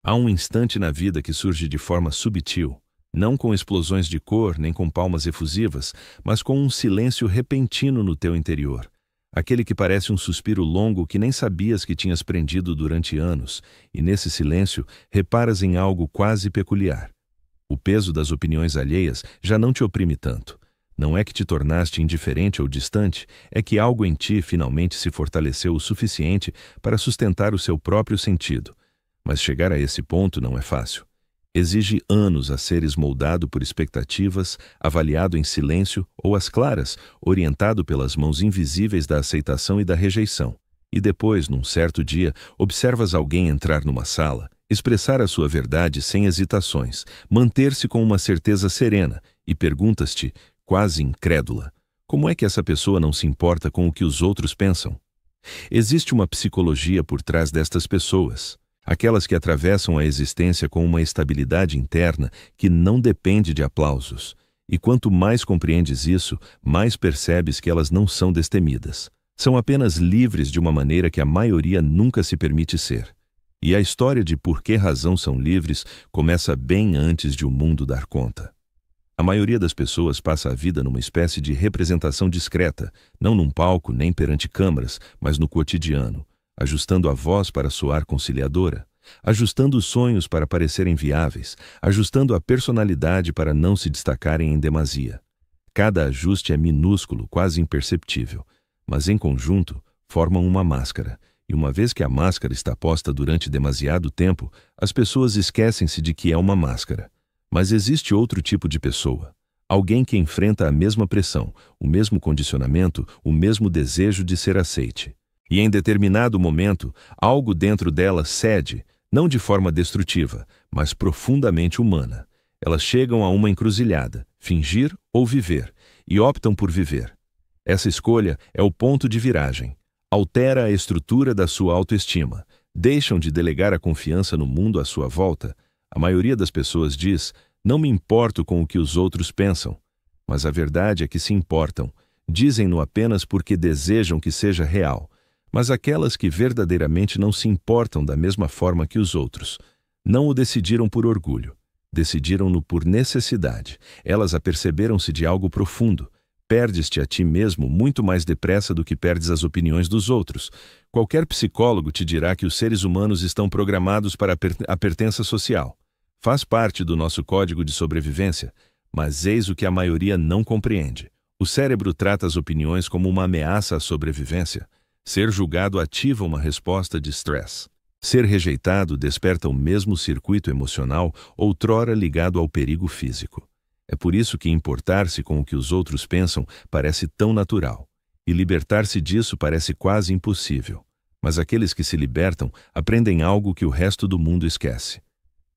Há um instante na vida que surge de forma subtil, não com explosões de cor nem com palmas efusivas, mas com um silêncio repentino no teu interior. Aquele que parece um suspiro longo que nem sabias que tinhas prendido durante anos, e nesse silêncio reparas em algo quase peculiar. O peso das opiniões alheias já não te oprime tanto. Não é que te tornaste indiferente ou distante, é que algo em ti finalmente se fortaleceu o suficiente para sustentar o seu próprio sentido. Mas chegar a esse ponto não é fácil. Exige anos a seres moldado por expectativas, avaliado em silêncio ou às claras, orientado pelas mãos invisíveis da aceitação e da rejeição. E depois, num certo dia, observas alguém entrar numa sala, expressar a sua verdade sem hesitações, manter-se com uma certeza serena, e perguntas-te, quase incrédula, como é que essa pessoa não se importa com o que os outros pensam? Existe uma psicologia por trás destas pessoas. Aquelas que atravessam a existência com uma estabilidade interna que não depende de aplausos. E quanto mais compreendes isso, mais percebes que elas não são destemidas. São apenas livres de uma maneira que a maioria nunca se permite ser. E a história de por que razão são livres começa bem antes de o mundo dar conta. A maioria das pessoas passa a vida numa espécie de representação discreta, não num palco nem perante câmaras, mas no cotidiano. Ajustando a voz para soar conciliadora, ajustando os sonhos para parecerem viáveis, ajustando a personalidade para não se destacarem em demasia. Cada ajuste é minúsculo, quase imperceptível, mas em conjunto formam uma máscara, e uma vez que a máscara está posta durante demasiado tempo, as pessoas esquecem-se de que é uma máscara. Mas existe outro tipo de pessoa. Alguém que enfrenta a mesma pressão, o mesmo condicionamento, o mesmo desejo de ser aceite. E em determinado momento, algo dentro dela cede, não de forma destrutiva, mas profundamente humana. Elas chegam a uma encruzilhada, fingir ou viver, e optam por viver. Essa escolha é o ponto de viragem. Altera a estrutura da sua autoestima. Deixam de delegar a confiança no mundo à sua volta. A maioria das pessoas diz, não me importo com o que os outros pensam. Mas a verdade é que se importam. Dizem-no apenas porque desejam que seja real. Mas aquelas que verdadeiramente não se importam da mesma forma que os outros, não o decidiram por orgulho, decidiram-no por necessidade. Elas aperceberam-se de algo profundo. Perdes-te a ti mesmo muito mais depressa do que perdes as opiniões dos outros. Qualquer psicólogo te dirá que os seres humanos estão programados para a pertença social. Faz parte do nosso código de sobrevivência, mas eis o que a maioria não compreende. O cérebro trata as opiniões como uma ameaça à sobrevivência. Ser julgado ativa uma resposta de stress. Ser rejeitado desperta o mesmo circuito emocional outrora ligado ao perigo físico. É por isso que importar-se com o que os outros pensam parece tão natural. E libertar-se disso parece quase impossível. Mas aqueles que se libertam aprendem algo que o resto do mundo esquece.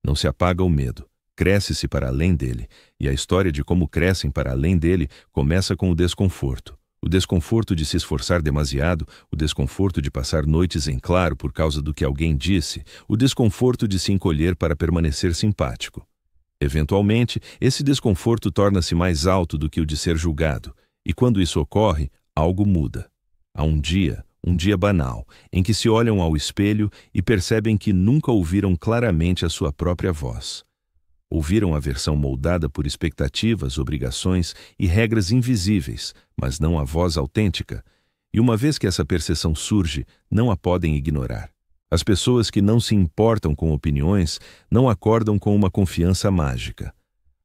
Não se apaga o medo. Cresce-se para além dele. E a história de como crescem para além dele começa com o desconforto. O desconforto de se esforçar demasiado, o desconforto de passar noites em claro por causa do que alguém disse, o desconforto de se encolher para permanecer simpático. Eventualmente, esse desconforto torna-se mais alto do que o de ser julgado, e quando isso ocorre, algo muda. Há um dia banal, em que se olham ao espelho e percebem que nunca ouviram claramente a sua própria voz. Ouviram a versão moldada por expectativas, obrigações e regras invisíveis, mas não a voz autêntica. E uma vez que essa percepção surge, não a podem ignorar. As pessoas que não se importam com opiniões não acordam com uma confiança mágica.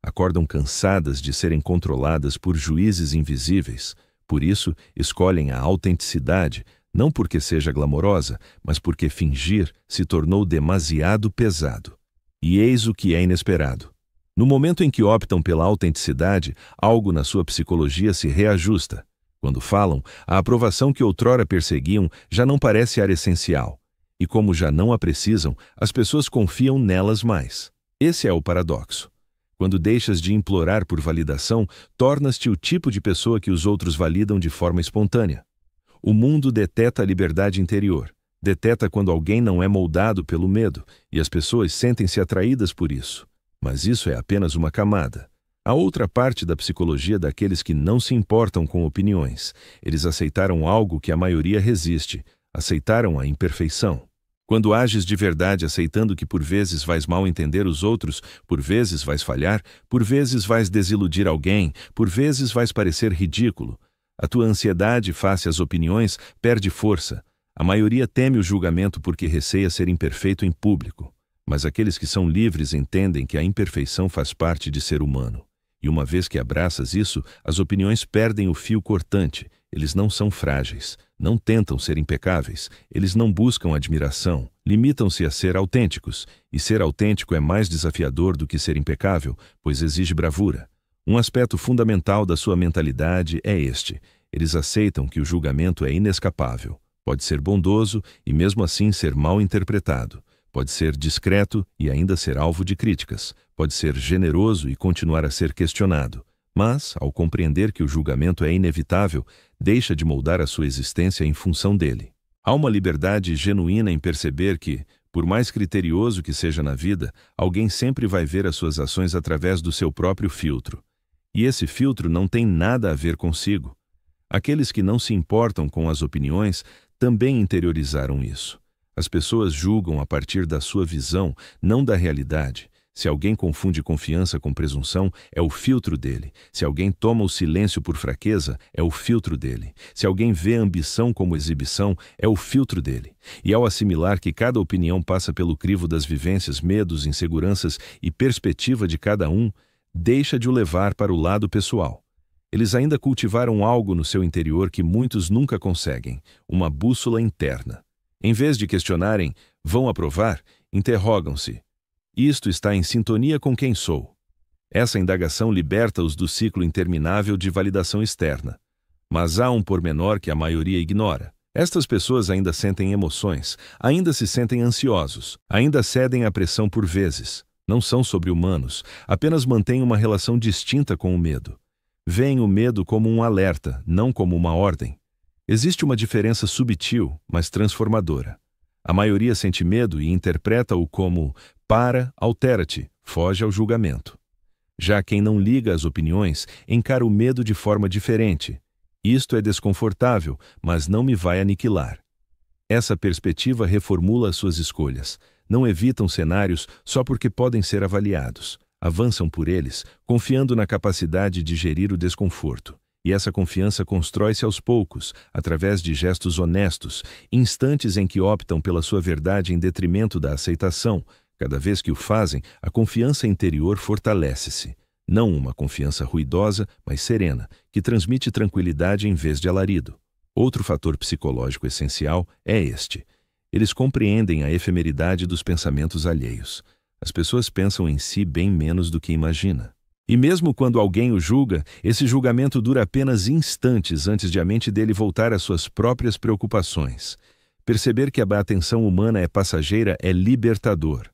Acordam cansadas de serem controladas por juízes invisíveis. Por isso, escolhem a autenticidade, não porque seja glamourosa, mas porque fingir se tornou demasiado pesado. E eis o que é inesperado. No momento em que optam pela autenticidade, algo na sua psicologia se reajusta. Quando falam, a aprovação que outrora perseguiam já não parece ar essencial. E como já não a precisam, as pessoas confiam nelas mais. Esse é o paradoxo. Quando deixas de implorar por validação, tornas-te o tipo de pessoa que os outros validam de forma espontânea. O mundo deteta a liberdade interior. Deteta quando alguém não é moldado pelo medo, e as pessoas sentem-se atraídas por isso. Mas isso é apenas uma camada. A outra parte da psicologia daqueles que não se importam com opiniões. Eles aceitaram algo que a maioria resiste. Aceitaram a imperfeição. Quando ages de verdade aceitando que por vezes vais mal entender os outros, por vezes vais falhar, por vezes vais desiludir alguém, por vezes vais parecer ridículo, a tua ansiedade face às opiniões perde força. A maioria teme o julgamento porque receia ser imperfeito em público, mas aqueles que são livres entendem que a imperfeição faz parte de ser humano. E uma vez que abraças isso, as opiniões perdem o fio cortante. Eles não são frágeis, não tentam ser impecáveis, eles não buscam admiração, limitam-se a ser autênticos, e ser autêntico é mais desafiador do que ser impecável, pois exige bravura. Um aspecto fundamental da sua mentalidade é este: eles aceitam que o julgamento é inescapável. Pode ser bondoso e mesmo assim ser mal interpretado. Pode ser discreto e ainda ser alvo de críticas. Pode ser generoso e continuar a ser questionado. Mas, ao compreender que o julgamento é inevitável, deixa de moldar a sua existência em função dele. Há uma liberdade genuína em perceber que, por mais criterioso que seja na vida, alguém sempre vai ver as suas ações através do seu próprio filtro. E esse filtro não tem nada a ver consigo. Aqueles que não se importam com as opiniões também interiorizaram isso. As pessoas julgam a partir da sua visão, não da realidade. Se alguém confunde confiança com presunção, é o filtro dele. Se alguém toma o silêncio por fraqueza, é o filtro dele. Se alguém vê a ambição como exibição, é o filtro dele. E ao assimilar que cada opinião passa pelo crivo das vivências, medos, inseguranças e perspectiva de cada um, deixa de o levar para o lado pessoal. Eles ainda cultivaram algo no seu interior que muitos nunca conseguem, uma bússola interna. Em vez de questionarem, vão aprovar, interrogam-se. Isto está em sintonia com quem sou. Essa indagação liberta-os do ciclo interminável de validação externa. Mas há um pormenor que a maioria ignora. Estas pessoas ainda sentem emoções, ainda se sentem ansiosos, ainda cedem à pressão por vezes. Não são sobre-humanos, apenas mantêm uma relação distinta com o medo. Veem o medo como um alerta, não como uma ordem. Existe uma diferença subtil, mas transformadora. A maioria sente medo e interpreta-o como para, altera-te, foge ao julgamento. Já quem não liga às opiniões, encara o medo de forma diferente. Isto é desconfortável, mas não me vai aniquilar. Essa perspectiva reformula as suas escolhas. Não evitam cenários só porque podem ser avaliados. Avançam por eles, confiando na capacidade de gerir o desconforto. E essa confiança constrói-se aos poucos, através de gestos honestos, instantes em que optam pela sua verdade em detrimento da aceitação. Cada vez que o fazem, a confiança interior fortalece-se. Não uma confiança ruidosa, mas serena, que transmite tranquilidade em vez de alarido. Outro fator psicológico essencial é este. Eles compreendem a efemeridade dos pensamentos alheios. As pessoas pensam em si bem menos do que imagina. E mesmo quando alguém o julga, esse julgamento dura apenas instantes antes de a mente dele voltar às suas próprias preocupações. Perceber que a atenção humana é passageira é libertador.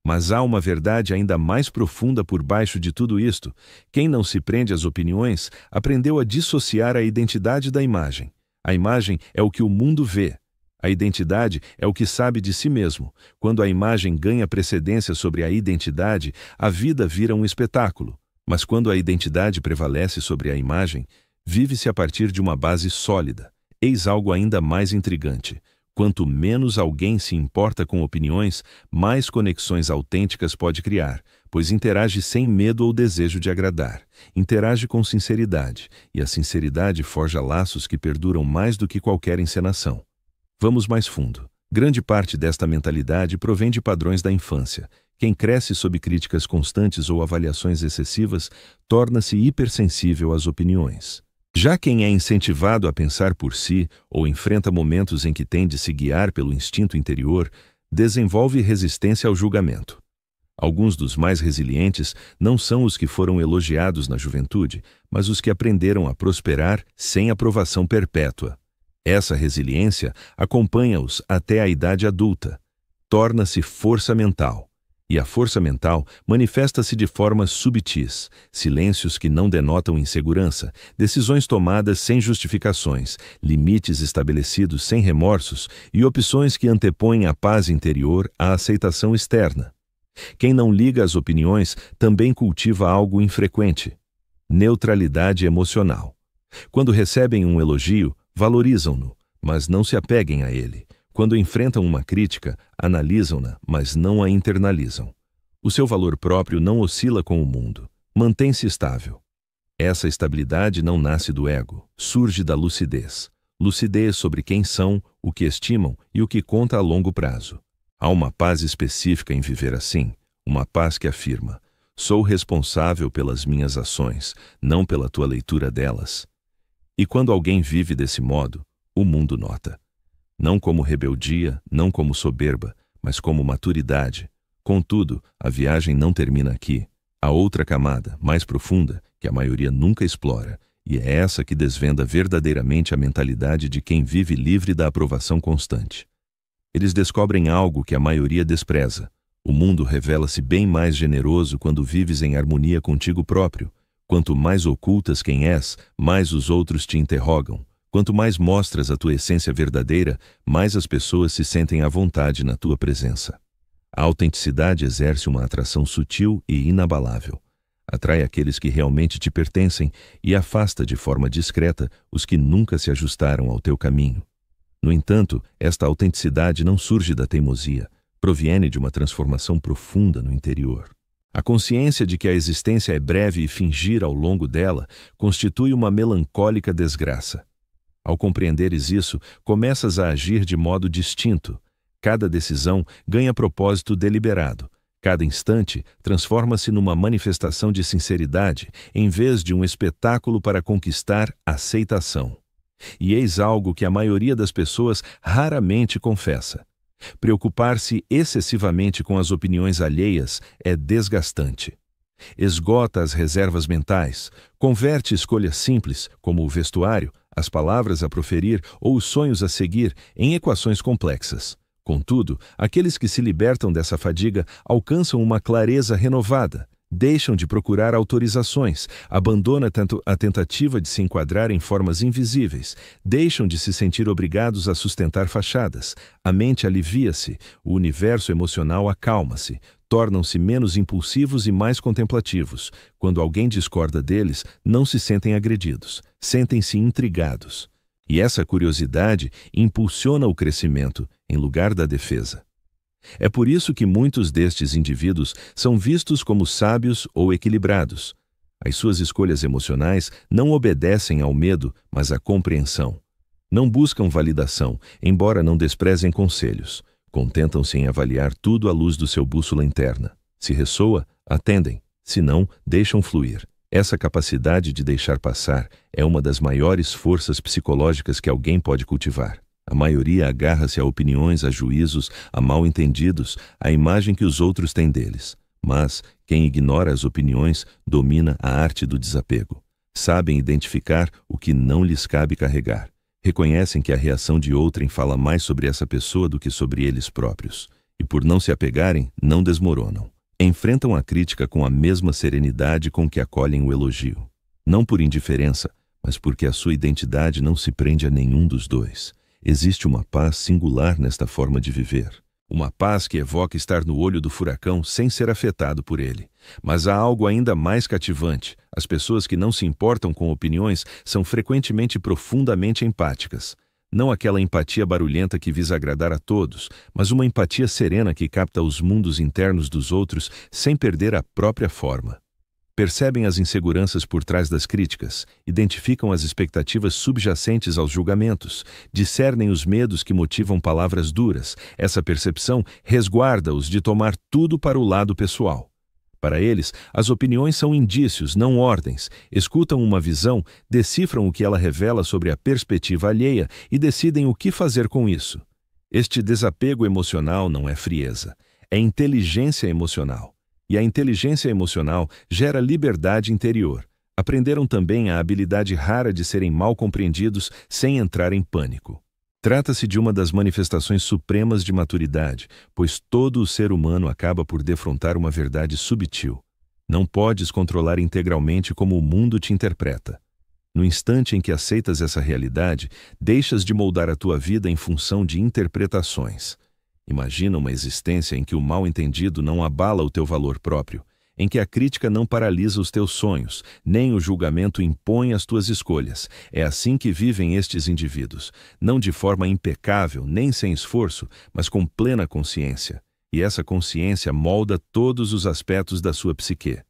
Mas há uma verdade ainda mais profunda por baixo de tudo isto. Quem não se prende às opiniões aprendeu a dissociar a identidade da imagem. A imagem é o que o mundo vê. A identidade é o que sabe de si mesmo. Quando a imagem ganha precedência sobre a identidade, a vida vira um espetáculo. Mas quando a identidade prevalece sobre a imagem, vive-se a partir de uma base sólida. Eis algo ainda mais intrigante. Quanto menos alguém se importa com opiniões, mais conexões autênticas pode criar, pois interage sem medo ou desejo de agradar. Interage com sinceridade, e a sinceridade forja laços que perduram mais do que qualquer encenação. Vamos mais fundo. Grande parte desta mentalidade provém de padrões da infância. Quem cresce sob críticas constantes ou avaliações excessivas torna-se hipersensível às opiniões. Já quem é incentivado a pensar por si ou enfrenta momentos em que tem de se guiar pelo instinto interior, desenvolve resistência ao julgamento. Alguns dos mais resilientes não são os que foram elogiados na juventude, mas os que aprenderam a prosperar sem aprovação perpétua. Essa resiliência acompanha-os até a idade adulta. Torna-se força mental. E a força mental manifesta-se de formas subtis, silêncios que não denotam insegurança, decisões tomadas sem justificações, limites estabelecidos sem remorsos e opções que antepõem a paz interior à aceitação externa. Quem não liga às opiniões também cultiva algo infrequente: neutralidade emocional. Quando recebem um elogio, valorizam-no, mas não se apeguem a ele. Quando enfrentam uma crítica, analisam-na, mas não a internalizam. O seu valor próprio não oscila com o mundo. Mantém-se estável. Essa estabilidade não nasce do ego, surge da lucidez. Lucidez sobre quem são, o que estimam e o que conta a longo prazo. Há uma paz específica em viver assim, uma paz que afirma: sou responsável pelas minhas ações, não pela tua leitura delas. E quando alguém vive desse modo, o mundo nota. Não como rebeldia, não como soberba, mas como maturidade. Contudo, a viagem não termina aqui. Há outra camada, mais profunda, que a maioria nunca explora, e é essa que desvenda verdadeiramente a mentalidade de quem vive livre da aprovação constante. Eles descobrem algo que a maioria despreza. O mundo revela-se bem mais generoso quando vives em harmonia contigo próprio. Quanto mais ocultas quem és, mais os outros te interrogam. Quanto mais mostras a tua essência verdadeira, mais as pessoas se sentem à vontade na tua presença. A autenticidade exerce uma atração sutil e inabalável. Atrai aqueles que realmente te pertencem e afasta de forma discreta os que nunca se ajustaram ao teu caminho. No entanto, esta autenticidade não surge da teimosia, proviene de uma transformação profunda no interior. A consciência de que a existência é breve e fingir ao longo dela constitui uma melancólica desgraça. Ao compreenderes isso, começas a agir de modo distinto. Cada decisão ganha propósito deliberado. Cada instante transforma-se numa manifestação de sinceridade, em vez de um espetáculo para conquistar aceitação. E eis algo que a maioria das pessoas raramente confessa. Preocupar-se excessivamente com as opiniões alheias é desgastante. Esgota as reservas mentais, converte escolhas simples, como o vestuário, as palavras a proferir ou os sonhos a seguir, em equações complexas. Contudo, aqueles que se libertam dessa fadiga alcançam uma clareza renovada, deixam de procurar autorizações, abandonam a tentativa de se enquadrar em formas invisíveis, deixam de se sentir obrigados a sustentar fachadas, a mente alivia-se, o universo emocional acalma-se, tornam-se menos impulsivos e mais contemplativos. Quando alguém discorda deles, não se sentem agredidos, sentem-se intrigados. E essa curiosidade impulsiona o crescimento, em lugar da defesa. É por isso que muitos destes indivíduos são vistos como sábios ou equilibrados. As suas escolhas emocionais não obedecem ao medo, mas à compreensão. Não buscam validação, embora não desprezem conselhos. Contentam-se em avaliar tudo à luz do seu bússola interna. Se ressoa, atendem. Se não, deixam fluir. Essa capacidade de deixar passar é uma das maiores forças psicológicas que alguém pode cultivar. A maioria agarra-se a opiniões, a juízos, a mal-entendidos, à imagem que os outros têm deles. Mas quem ignora as opiniões domina a arte do desapego. Sabem identificar o que não lhes cabe carregar. Reconhecem que a reação de outrem fala mais sobre essa pessoa do que sobre eles próprios. E por não se apegarem, não desmoronam. Enfrentam a crítica com a mesma serenidade com que acolhem o elogio. Não por indiferença, mas porque a sua identidade não se prende a nenhum dos dois. Existe uma paz singular nesta forma de viver. Uma paz que evoca estar no olho do furacão sem ser afetado por ele. Mas há algo ainda mais cativante. As pessoas que não se importam com opiniões são frequentemente profundamente empáticas. Não aquela empatia barulhenta que visa agradar a todos, mas uma empatia serena que capta os mundos internos dos outros sem perder a própria forma. Percebem as inseguranças por trás das críticas, identificam as expectativas subjacentes aos julgamentos, discernem os medos que motivam palavras duras. Essa percepção resguarda-os de tomar tudo para o lado pessoal. Para eles, as opiniões são indícios, não ordens. Escutam uma visão, decifram o que ela revela sobre a perspectiva alheia e decidem o que fazer com isso. Este desapego emocional não é frieza, é inteligência emocional. E a inteligência emocional gera liberdade interior. Aprenderam também a habilidade rara de serem mal compreendidos sem entrar em pânico. Trata-se de uma das manifestações supremas de maturidade, pois todo o ser humano acaba por defrontar uma verdade subtil. Não podes controlar integralmente como o mundo te interpreta. No instante em que aceitas essa realidade, deixas de moldar a tua vida em função de interpretações. Imagina uma existência em que o mal-entendido não abala o teu valor próprio. em que a crítica não paralisa os teus sonhos, nem o julgamento impõe as tuas escolhas. É assim que vivem estes indivíduos, não de forma impecável, nem sem esforço, mas com plena consciência. E essa consciência molda todos os aspectos da sua psique.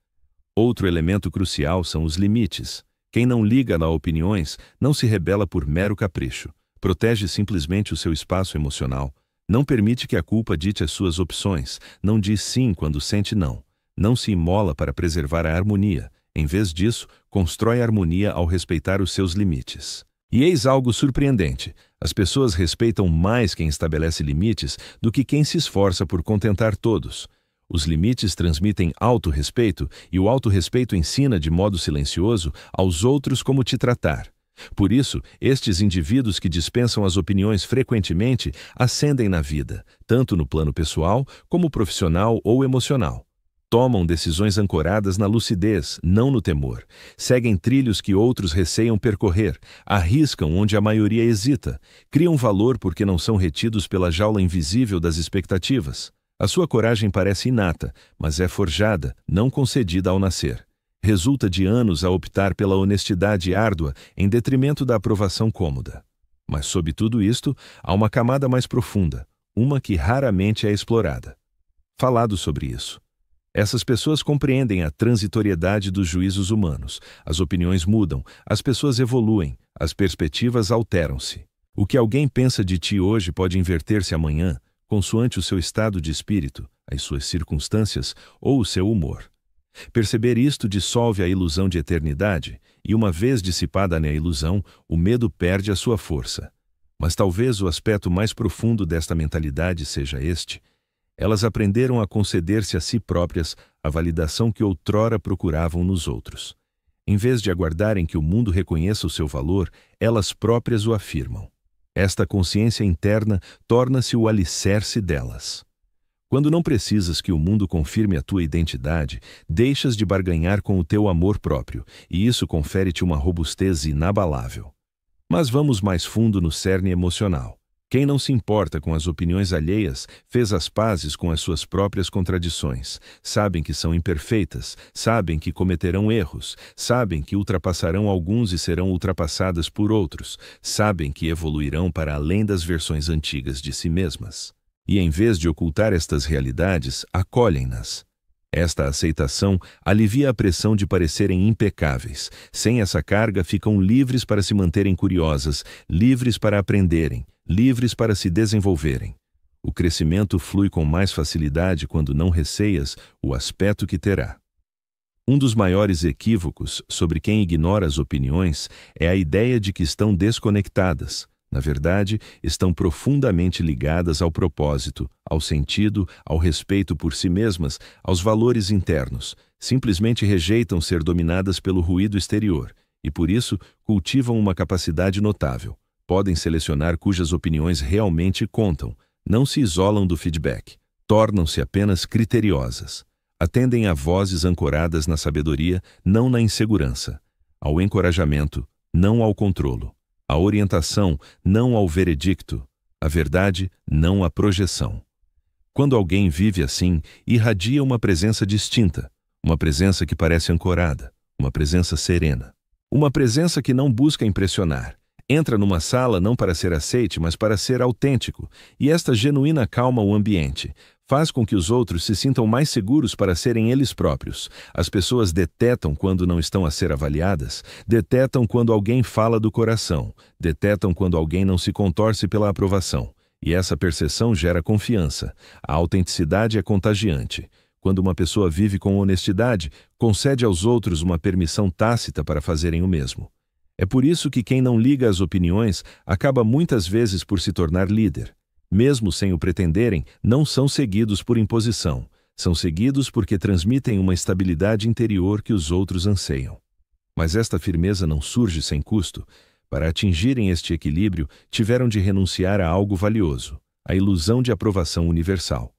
Outro elemento crucial são os limites. Quem não liga a opiniões não se rebela por mero capricho. Protege simplesmente o seu espaço emocional. Não permite que a culpa dite as suas opções. Não diz sim quando sente não. Não se imola para preservar a harmonia. Em vez disso, constrói harmonia ao respeitar os seus limites. E eis algo surpreendente. As pessoas respeitam mais quem estabelece limites do que quem se esforça por contentar todos. Os limites transmitem autorrespeito e o autorrespeito ensina de modo silencioso aos outros como te tratar. Por isso, estes indivíduos que dispensam as opiniões frequentemente ascendem na vida, tanto no plano pessoal como profissional ou emocional. Tomam decisões ancoradas na lucidez, não no temor. Seguem trilhos que outros receiam percorrer, arriscam onde a maioria hesita, criam valor porque não são retidos pela jaula invisível das expectativas. A sua coragem parece inata, mas é forjada, não concedida ao nascer. Resulta de anos a optar pela honestidade árdua em detrimento da aprovação cômoda. Mas sob tudo isto, há uma camada mais profunda, uma que raramente é explorada. Falado sobre isso. Essas pessoas compreendem a transitoriedade dos juízos humanos. As opiniões mudam, as pessoas evoluem, as perspectivas alteram-se. O que alguém pensa de ti hoje pode inverter-se amanhã, consoante o seu estado de espírito, as suas circunstâncias ou o seu humor. Perceber isto dissolve a ilusão de eternidade, e uma vez dissipada a ilusão, o medo perde a sua força. Mas talvez o aspecto mais profundo desta mentalidade seja este: elas aprenderam a conceder-se a si próprias a validação que outrora procuravam nos outros. Em vez de aguardarem que o mundo reconheça o seu valor, elas próprias o afirmam. Esta consciência interna torna-se o alicerce delas. Quando não precisas que o mundo confirme a tua identidade, deixas de barganhar com o teu amor próprio, e isso confere-te uma robustez inabalável. Mas vamos mais fundo no cerne emocional. Quem não se importa com as opiniões alheias fez as pazes com as suas próprias contradições. Sabem que são imperfeitas, sabem que cometerão erros, sabem que ultrapassarão alguns e serão ultrapassadas por outros, sabem que evoluirão para além das versões antigas de si mesmas. E em vez de ocultar estas realidades, acolhem-nas. Esta aceitação alivia a pressão de parecerem impecáveis. Sem essa carga, ficam livres para se manterem curiosas, livres para aprenderem, livres para se desenvolverem. O crescimento flui com mais facilidade quando não receias o aspecto que terá. Um dos maiores equívocos sobre quem ignora as opiniões é a ideia de que estão desconectadas. Na verdade, estão profundamente ligadas ao propósito, ao sentido, ao respeito por si mesmas, aos valores internos. Simplesmente rejeitam ser dominadas pelo ruído exterior e, por isso, cultivam uma capacidade notável. Podem selecionar cujas opiniões realmente contam, não se isolam do feedback, tornam-se apenas criteriosas. Atendem a vozes ancoradas na sabedoria, não na insegurança, ao encorajamento, não ao controlo, à orientação, não ao veredicto, à verdade, não à projeção. Quando alguém vive assim, irradia uma presença distinta, uma presença que parece ancorada, uma presença serena, uma presença que não busca impressionar. Entra numa sala não para ser aceite, mas para ser autêntico, e esta genuína calma o ambiente. Faz com que os outros se sintam mais seguros para serem eles próprios. As pessoas detetam quando não estão a ser avaliadas, detetam quando alguém fala do coração, detetam quando alguém não se contorce pela aprovação. E essa percepção gera confiança. A autenticidade é contagiante. Quando uma pessoa vive com honestidade, concede aos outros uma permissão tácita para fazerem o mesmo. É por isso que quem não liga às opiniões acaba muitas vezes por se tornar líder. Mesmo sem o pretenderem, não são seguidos por imposição. São seguidos porque transmitem uma estabilidade interior que os outros anseiam. Mas esta firmeza não surge sem custo. Para atingirem este equilíbrio, tiveram de renunciar a algo valioso, a ilusão de aprovação universal.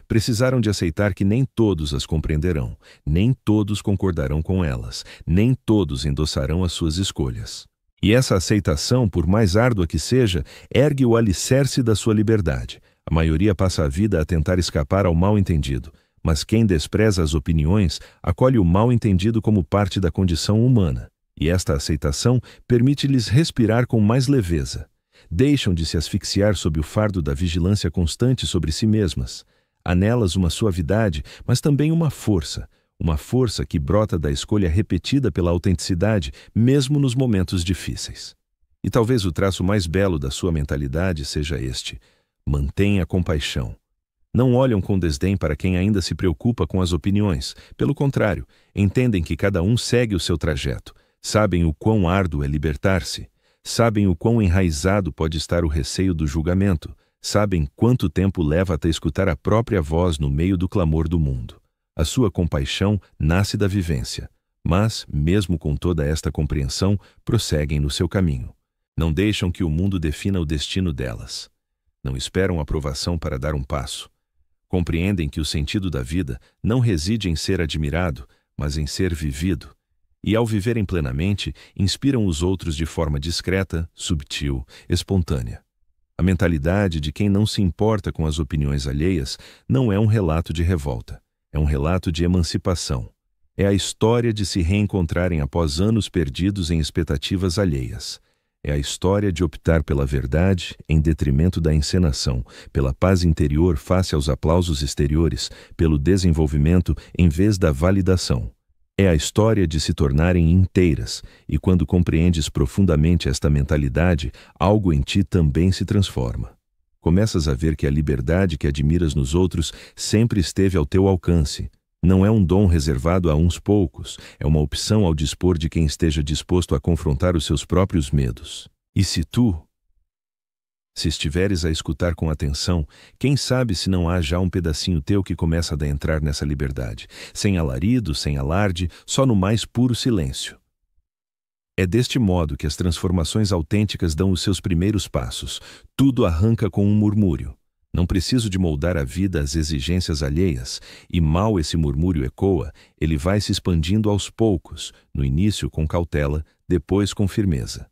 Precisaram de aceitar que nem todos as compreenderão, nem todos concordarão com elas, nem todos endossarão as suas escolhas. E essa aceitação, por mais árdua que seja, ergue o alicerce da sua liberdade. A maioria passa a vida a tentar escapar ao mal-entendido, Mas quem despreza as opiniões acolhe o mal-entendido como parte da condição humana, e esta aceitação permite-lhes respirar com mais leveza. Deixam de se asfixiar sob o fardo da vigilância constante sobre si mesmas. Há nelas uma suavidade, mas também uma força que brota da escolha repetida pela autenticidade, mesmo nos momentos difíceis. E talvez o traço mais belo da sua mentalidade seja este: mantenha compaixão. Não olham com desdém para quem ainda se preocupa com as opiniões. Pelo contrário, entendem que cada um segue o seu trajeto. Sabem o quão árduo é libertar-se. Sabem o quão enraizado pode estar o receio do julgamento. Sabem quanto tempo leva até escutar a própria voz no meio do clamor do mundo. A sua compaixão nasce da vivência. Mas, mesmo com toda esta compreensão, prosseguem no seu caminho. Não deixam que o mundo defina o destino delas. Não esperam aprovação para dar um passo. Compreendem que o sentido da vida não reside em ser admirado, mas em ser vivido. E ao viverem plenamente, inspiram os outros de forma discreta, subtil, espontânea. A mentalidade de quem não se importa com as opiniões alheias não é um relato de revolta, é um relato de emancipação. É a história de se reencontrarem após anos perdidos em expectativas alheias. É a história de optar pela verdade em detrimento da encenação, pela paz interior face aos aplausos exteriores, pelo desenvolvimento em vez da validação. É a história de se tornarem inteiras, e quando compreendes profundamente esta mentalidade, algo em ti também se transforma. Começas a ver que a liberdade que admiras nos outros sempre esteve ao teu alcance. Não é um dom reservado a uns poucos, é uma opção ao dispor de quem esteja disposto a confrontar os seus próprios medos. E se estiveres a escutar com atenção, quem sabe se não há já um pedacinho teu que começa a adentrar nessa liberdade, sem alarido, sem alarde, só no mais puro silêncio. É deste modo que as transformações autênticas dão os seus primeiros passos. Tudo arranca com um murmúrio. Não preciso de moldar a vida às exigências alheias, e mal esse murmúrio ecoa, ele vai se expandindo aos poucos, no início com cautela, depois com firmeza.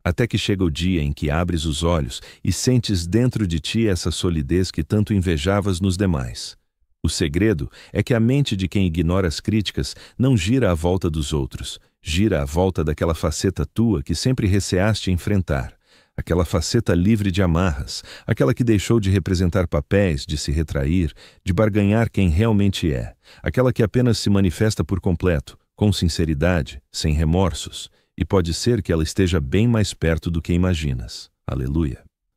Até que chega o dia em que abres os olhos e sentes dentro de ti essa solidez que tanto invejavas nos demais. O segredo é que a mente de quem ignora as críticas não gira à volta dos outros, gira à volta daquela faceta tua que sempre receaste enfrentar. Aquela faceta livre de amarras, aquela que deixou de representar papéis, de se retrair, de barganhar quem realmente é, aquela que apenas se manifesta por completo, com sinceridade, sem remorsos, e pode ser que ela esteja bem mais perto do que imaginas. Aleluia.